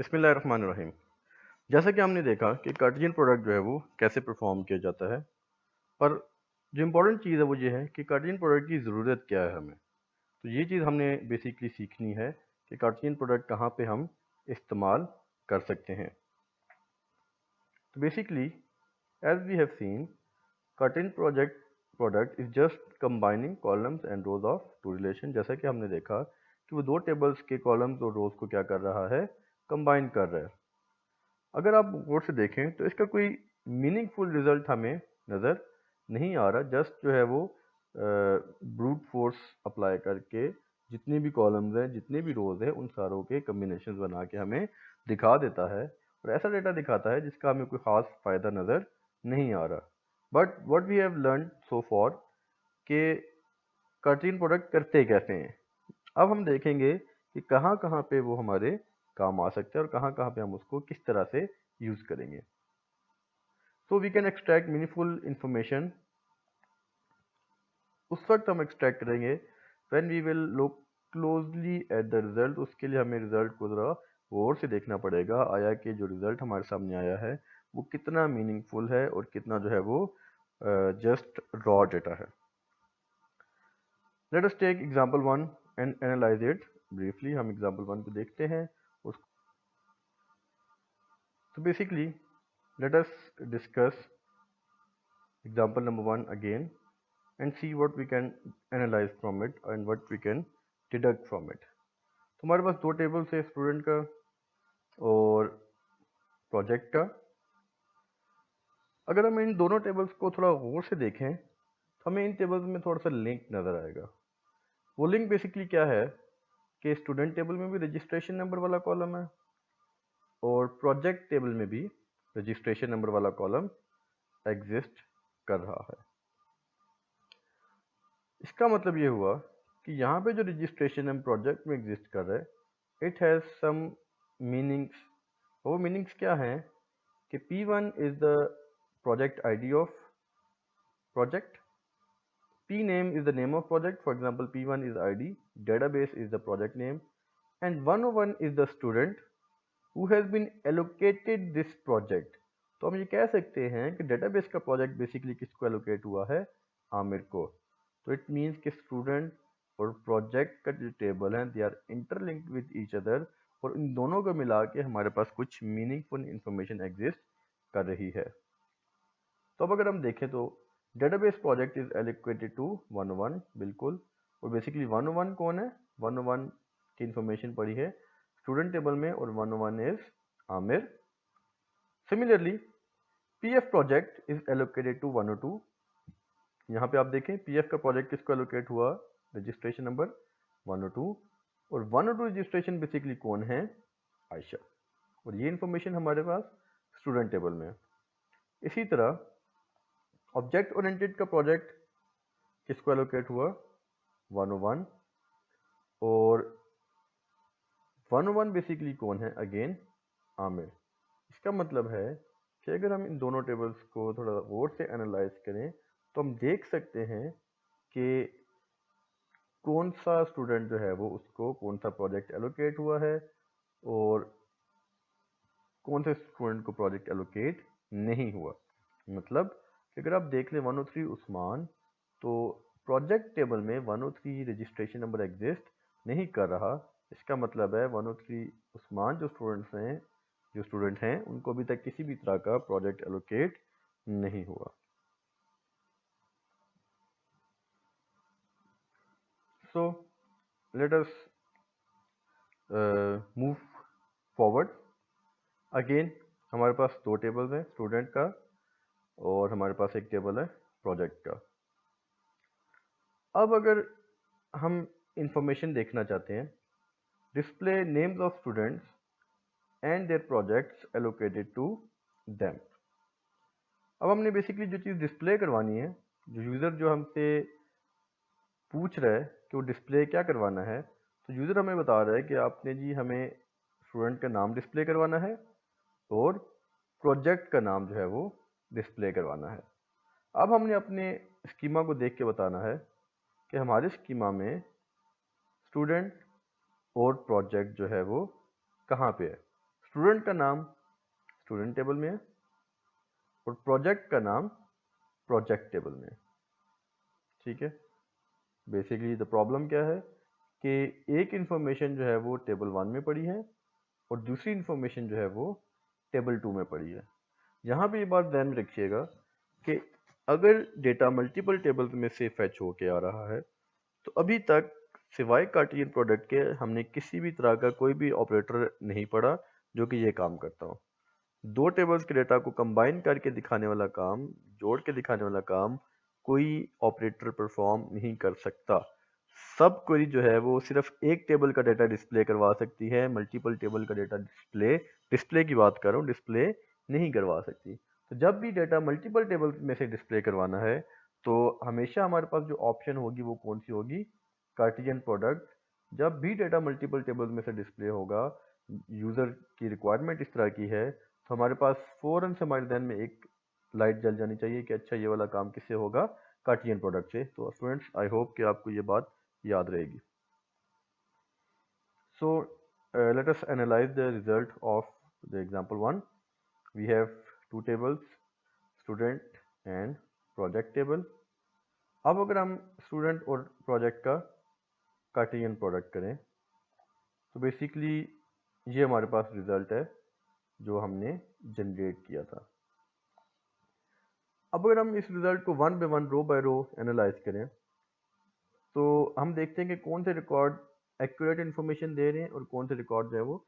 बिस्मिल्लाहिर्रहमानिर्रहीम। जैसा कि हमने देखा कि कार्टेशियन प्रोडक्ट जो है वो कैसे परफॉर्म किया जाता है, पर जो इम्पोर्टेंट चीज़ है वो ये है कि कार्टेशियन प्रोडक्ट की ज़रूरत क्या है हमें। तो ये चीज़ हमने बेसिकली सीखनी है कि कार्टेशियन प्रोडक्ट कहाँ पे हम इस्तेमाल कर सकते हैं। तो basically as we have seen, Cartesian product is just combining columns and rows of two relation. जैसा कि हमने देखा कि वो दो टेबल्स के कॉलम्स और रोज को क्या कर रहा है, कंबाइन कर रहा है। अगर आप गौर से देखें तो इसका कोई मीनिंगफुल रिजल्ट हमें नज़र नहीं आ रहा। जस्ट जो है वो ब्रूट फोर्स अप्लाई करके जितने भी कॉलम्स हैं, जितने भी रोज हैं, उन सारों के कम्बिनेशंस बना के हमें दिखा देता है, और ऐसा डेटा दिखाता है जिसका हमें कोई ख़ास फ़ायदा नज़र नहीं आ रहा। But what we have learn so far कि कार्टेशियन प्रोडक्ट करते कैसे हैं। अब हम देखेंगे कि कहाँ कहाँ पे वो हमारे काम आ सकते हैं और कहाँ कहाँ पे हम उसको किस तरह से यूज़ करेंगे। So we can extract meaningful information. उस वक्त हम एक्सट्रैक्ट करेंगे when we will look closely at the result. उसके लिए हमें रिजल्ट को ज़रा गौर से देखना पड़ेगा, आया कि जो रिजल्ट हमारे सामने आया है वो कितना मीनिंगफुल है और कितना जो है वो जस्ट रॉ डेटा है। Let us take example one and analyze it briefly. हम एग्जांपल वन को देखते हैं। उस तो basically let us discuss example number one again and see what we can analyze from it and what we can deduct from it। तो हमारे पास दो tables है, स्टूडेंट का और प्रोजेक्ट का। अगर हम इन दोनों टेबल्स को थोड़ा गौर से देखें तो हमें इन टेबल्स में थोड़ा सा लिंक नज़र आएगा। वो लिंक बेसिकली क्या है कि स्टूडेंट टेबल में भी रजिस्ट्रेशन नंबर वाला कॉलम है और प्रोजेक्ट टेबल में भी रजिस्ट्रेशन नंबर वाला कॉलम एग्जिस्ट कर रहा है। इसका मतलब ये हुआ कि यहाँ पे जो रजिस्ट्रेशन हम प्रोजेक्ट में एग्जिस्ट कर रहे हैं, इट हैज़ सम मीनिंग्स। वो मीनिंग्स क्या हैं कि P1 is the project ID of project, P name is the name of project, for example P1 is ID, database is the project name, and 101 is the student who has been allocated this project। तो हम ये कह सकते हैं कि database का project basically किसको allocate हुआ है, आमिर को। तो इट मीन्स कि स्टूडेंट और प्रोजेक्ट का जो टेबल है they are interlinked with each other, और इन दोनों को मिला के हमारे पास कुछ मीनिंगफुल इंफॉर्मेशन एग्जिस्ट कर रही है। तो अब अगर हम देखें तो database project is allocated to 101, बिल्कुल। और बेसिकली 101 कौन है, 101 की इंफॉर्मेशन पड़ी है स्टूडेंट टेबल में और 101 is Aamir. Similarly PF project is allocated to 102। यहाँ पे आप देखें पीएफ का प्रोजेक्ट किसको एलोकेट हुआ, रजिस्ट्रेशन नंबर 102, और 102 रजिस्ट्रेशन बेसिकली कौन है, आयशा। और ये इंफॉर्मेशन हमारे पास स्टूडेंट टेबल में है। इसी तरह ऑब्जेक्ट ओरिएंटेड का प्रोजेक्ट किसको एलोकेट हुआ, 101, और 101 बेसिकली कौन है, अगेन आमिर। इसका मतलब है कि अगर हम इन दोनों टेबल्स को थोड़ा गौर से एनालाइज करें तो हम देख सकते हैं कि कौन सा स्टूडेंट जो है वो उसको कौन सा प्रोजेक्ट एलोकेट हुआ है और कौन से स्टूडेंट को प्रोजेक्ट एलोकेट नहीं हुआ। मतलब कि अगर आप देख लें 103 उस्मान, तो प्रोजेक्ट टेबल में 103 रजिस्ट्रेशन नंबर एग्जिस्ट नहीं कर रहा। इसका मतलब है 103 उस्मान जो स्टूडेंट हैं उनको अभी तक किसी भी तरह का प्रोजेक्ट एलोकेट नहीं हुआ। So let us move forward. Again हमारे पास दो टेबल्स हैं, स्टूडेंट का और हमारे पास एक टेबल है प्रोजेक्ट का। अब अगर हम इंफॉर्मेशन देखना चाहते हैं, display names of students and their projects allocated to them. अब हमने बेसिकली जो चीज़ डिस्प्ले करवानी है, जो यूज़र जो हमसे पूछ रहा है कि वो डिस्प्ले क्या करवाना है, तो यूज़र हमें बता रहा है कि आपने जी हमें स्टूडेंट का नाम डिस्प्ले करवाना है और प्रोजेक्ट का नाम जो है वो डिस्प्ले करवाना है। अब हमने अपने स्कीमा को देख के बताना है कि हमारे स्कीमा में स्टूडेंट और प्रोजेक्ट जो है वो कहाँ पे है। स्टूडेंट का नाम स्टूडेंट टेबल में है और प्रोजेक्ट का नाम प्रोजेक्ट टेबल में है। ठीक है, बेसिकली द प्रॉब्लम क्या है कि एक इंफॉर्मेशन जो है वो टेबल 1 में पड़ी है और दूसरी इंफॉर्मेशन जो है वो टेबल 2 में पड़ी है। यहाँ पे ये बात ध्यान में रखिएगा कि अगर डेटा मल्टीपल टेबल्स में से फैच होके आ रहा है तो अभी तक सिवाय कार्टेशियन प्रोडक्ट के हमने किसी भी तरह का कोई भी ऑपरेटर नहीं पढ़ा जो कि ये काम करता हो। दो टेबल्स के डेटा को कंबाइन करके दिखाने वाला काम, जोड़ के दिखाने वाला काम कोई ऑपरेटर परफॉर्म नहीं कर सकता। सब क्वेरी जो है वो सिर्फ एक टेबल का डेटा डिस्प्ले करवा सकती है, मल्टीपल टेबल का डेटा डिस्प्ले की बात कर रहा हूँ, डिस्प्ले नहीं करवा सकती। तो जब भी डेटा मल्टीपल टेबल में से डिस्प्ले करवाना है तो हमेशा हमारे पास जो ऑप्शन होगी वो कौन सी होगी? Cartesian product. जब भी डेटा मल्टीपल टेबल में से डिस्प्ले होगा, यूज़र की रिक्वायरमेंट इस तरह की है, तो हमारे पास फ़ौरन से हमारे ध्यान में एक लाइट जल जानी चाहिए कि अच्छा ये वाला काम किससे होगा? कार्टेशियन प्रोडक्ट से। तो स्टूडेंट्स, आई होप कि आपको ये बात याद रहेगी। So let us analyze the result of the example 1. We have two tables, student and project table. अब अगर हम स्टूडेंट और प्रोजेक्ट का कार्टेशियन प्रोडक्ट करें तो बेसिकली ये हमारे पास रिजल्ट है जो हमने जनरेट किया था। अब अगर हम इस रिजल्ट को one by one, row by row analyze करें तो हम देखते हैं कि कौन से रिकॉर्ड एक्यूरेट इन्फॉर्मेशन दे रहे हैं और कौन से रिकॉर्ड जो है वो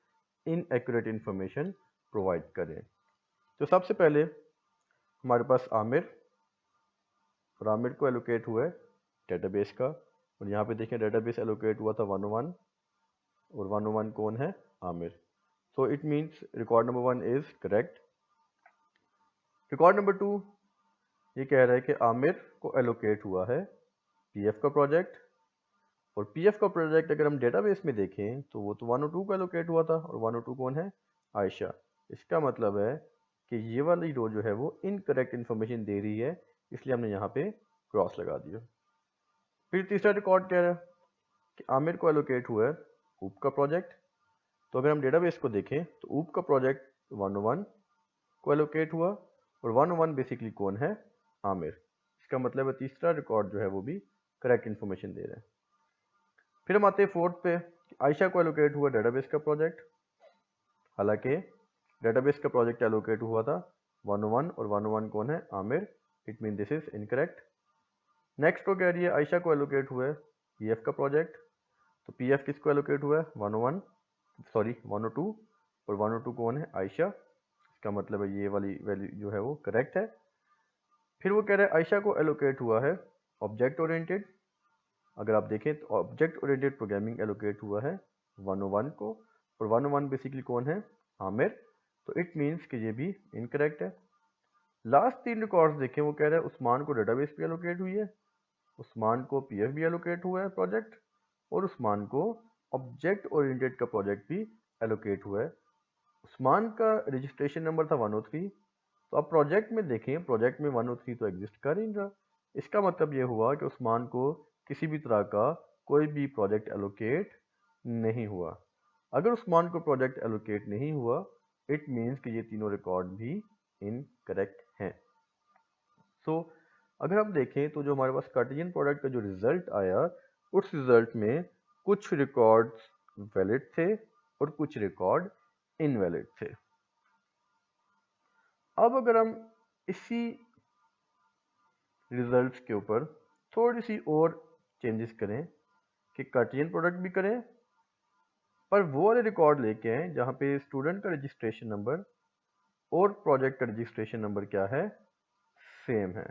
इनएक्यूरेट इन्फॉर्मेशन प्रोवाइड कर रहे हैं। तो सबसे पहले हमारे पास आमिर, और आमिर को एलोकेट हुआ है डेटाबेस का, और यहाँ पे देखें डेटाबेस एलोकेट हुआ था 101 और 101 कौन है? Aamir. So it means record number 1 is correct. Record number 2 ये कह रहा है कि आमिर को एलोकेट हुआ है पीएफ का प्रोजेक्ट, और पीएफ का प्रोजेक्ट अगर हम डेटाबेस में देखें तो वो तो 102 को एलोकेट हुआ था, और 102 कौन है? आयशा। इसका मतलब है कि ये वाली रो जो है वो इनकरेक्ट इन्फॉर्मेशन दे रही है, इसलिए हमने यहाँ पे क्रॉस लगा दिया। फिर तीसरा रिकॉर्ड कह रहा है कि आमिर को एलोकेट हुआ है ऊप का प्रोजेक्ट। तो अगर हम डेटाबेस को देखें तो ऊप का प्रोजेक्ट 101 को एलोकेट हुआ, और 101 बेसिकली कौन है? आमिर। इसका मतलब है तीसरा रिकॉर्ड जो है वो भी करेक्ट इन्फॉर्मेशन दे रहा है। फिर हम आते हैं फोर्थ पे, आयशा को एलोकेट हुआ डेटाबेस का प्रोजेक्ट, हालांकि डेटाबेस का प्रोजेक्ट एलोकेट हुआ था 101 और 101 कौन है? Aamir. It mean this is incorrect. Next को कह रही है आयशा को एलोकेट हुआ है पीएफ का प्रोजेक्ट, तो पीएफ किसको एलोकेट हुआ है? 102, और 102 कौन है? आयशा। इसका मतलब है ये वाली वैल्यू जो है वो करेक्ट है। फिर वो कह रहा है आयशा को एलोकेट हुआ है ऑब्जेक्ट ओरिएंटेड। अगर आप देखें तो ऑब्जेक्ट ओरिएंटेड प्रोग्रामिंग एलोकेट हुआ है 101 को, और 101 बेसिकली कौन है? आमिर। तो इट मीन्स कि ये भी इनकरेक्ट है। लास्ट तीन रिकॉर्ड्स देखें, वो कह रहा है उस्मान को डेटाबेस भी एलोकेट हुई है, उस्मान को पीएफ भी एलोकेट हुआ है प्रोजेक्ट, और उस्मान को ऑब्जेक्ट ओरिएंटेड का प्रोजेक्ट भी एलोकेट हुआ है। उस्मान का रजिस्ट्रेशन नंबर था 103, तो अब प्रोजेक्ट में देखें, प्रोजेक्ट में 103 तो एग्जिस्ट कर ही नहीं रहा। इसका मतलब ये हुआ कि उस्मान को किसी भी तरह का कोई भी प्रोजेक्ट एलोकेट नहीं हुआ। अगर उस्मान को प्रोजेक्ट एलोकेट नहीं हुआ, इट मीन्स कि ये तीनों रिकॉर्ड भी इनकरेक्ट हैं। सो अगर हम देखें तो जो हमारे पास कार्टेशियन प्रोडक्ट का जो रिजल्ट आया, उस रिजल्ट में कुछ रिकॉर्ड्स वैलिड थे और कुछ रिकॉर्ड इनवैलिड थे। अब अगर हम इसी रिजल्ट्स के ऊपर थोड़ी सी और चेंजेस करें कि कार्टेशियन प्रोडक्ट भी करें, पर वो वाले रिकॉर्ड लेके आए जहाँ पे स्टूडेंट का रजिस्ट्रेशन नंबर और प्रोजेक्ट का रजिस्ट्रेशन नंबर क्या है? सेम है।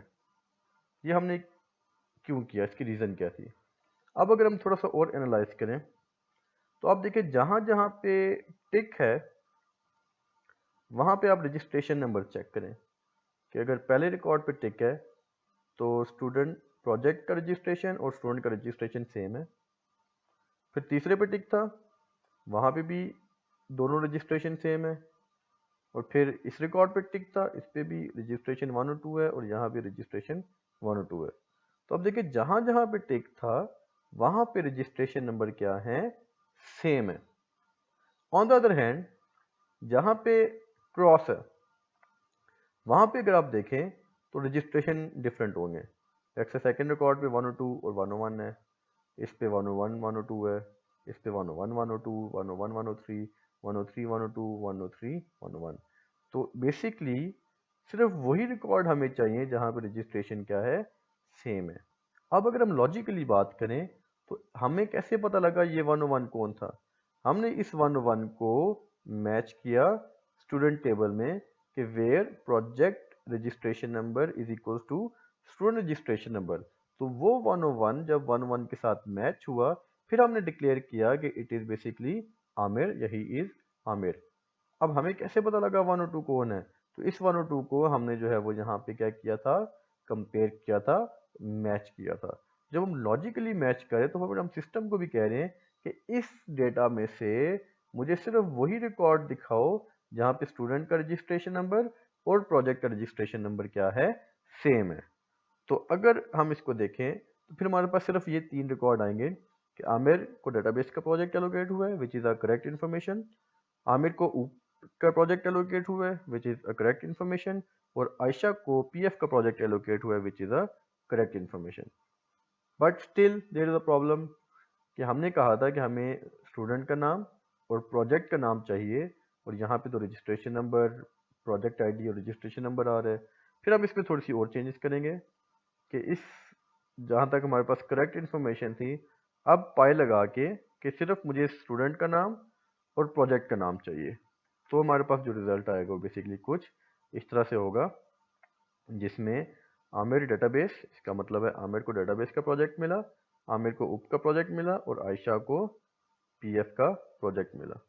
ये हमने क्यों किया, इसकी रीज़न क्या थी? अब अगर हम थोड़ा सा और एनालाइज करें तो आप देखिए जहाँ जहाँ पे टिक है वहाँ पे आप रजिस्ट्रेशन नंबर चेक करें कि अगर पहले रिकॉर्ड पे टिक है तो स्टूडेंट प्रोजेक्ट का रजिस्ट्रेशन और स्टूडेंट का रजिस्ट्रेशन सेम है। फिर तीसरे पे टिक था, वहाँ पे भी दोनों रजिस्ट्रेशन सेम है। और फिर इस रिकॉर्ड पे टिक था, इस पे भी रजिस्ट्रेशन 102 है और यहाँ भी रजिस्ट्रेशन 102 है। तो अब देखिए जहाँ जहाँ पे टिक था वहाँ पे रजिस्ट्रेशन नंबर क्या है? सेम है। ऑन द अदर हैंड जहाँ पे क्रॉस है वहाँ पे अगर आप देखें तो रजिस्ट्रेशन डिफरेंट होंगे। जैसे सेकंड रिकॉर्ड पे 102 और 101 है, इस पे 101 102 है, इस पे 101 102 101 103 103 102 103 101। तो बेसिकली सिर्फ वही रिकॉर्ड हमें चाहिए जहाँ पे रजिस्ट्रेशन क्या है, सेम है। अब अगर हम लॉजिकली बात करें तो हमें कैसे पता लगा ये 101 कौन था? हमने इस 101 को मैच किया स्टूडेंट टेबल में कि where project registration number is equal to student registration number. तो वो 101 जब 11 के साथ मैच हुआ फिर हमने डिक्लेयर किया कि इट इज़ बेसिकली आमिर, यही इज़ आमिर। अब हमें कैसे पता लगा 102 कौन है? तो इस 102 को हमने जो है वो यहाँ पे क्या किया था, कंपेयर किया था, मैच किया था। जब हम लॉजिकली मैच करें तो फिर हम सिस्टम को भी कह रहे हैं कि इस डेटा में से मुझे सिर्फ वही रिकॉर्ड दिखाओ जहाँ पे स्टूडेंट का रजिस्ट्रेशन नंबर और प्रोजेक्ट का रजिस्ट्रेशन नंबर क्या है, सेम है। तो अगर हम इसको देखें तो फिर हमारे पास सिर्फ ये 3 रिकॉर्ड आएंगे कि आमिर को डेटाबेस का प्रोजेक्ट एलोकेट हुआ है which is a correct information, Aamir को का प्रोजेक्ट एलोकेट हुआ है which is a correct information, और आयशा को पीएफ का प्रोजेक्ट एलोकेट हुआ है which is a correct information. But still there is a problem कि हमने कहा था कि हमें स्टूडेंट का नाम और प्रोजेक्ट का नाम चाहिए, और यहाँ पे तो रजिस्ट्रेशन नंबर, प्रोजेक्ट आईडी और रजिस्ट्रेशन नंबर आ रहा है। फिर हम इसमें थोड़ी सी और चेंजेस करेंगे कि इस जहाँ तक हमारे पास करेक्ट इन्फॉर्मेशन थी, अब पाई लगा के कि सिर्फ मुझे स्टूडेंट का नाम और प्रोजेक्ट का नाम चाहिए। तो हमारे पास जो रिजल्ट आएगा वो बेसिकली कुछ इस तरह से होगा, जिसमें आमिर डेटाबेस, इसका मतलब है आमिर को डेटाबेस का प्रोजेक्ट मिला, आमिर को उप का प्रोजेक्ट मिला और आयशा को पीएफ का प्रोजेक्ट मिला।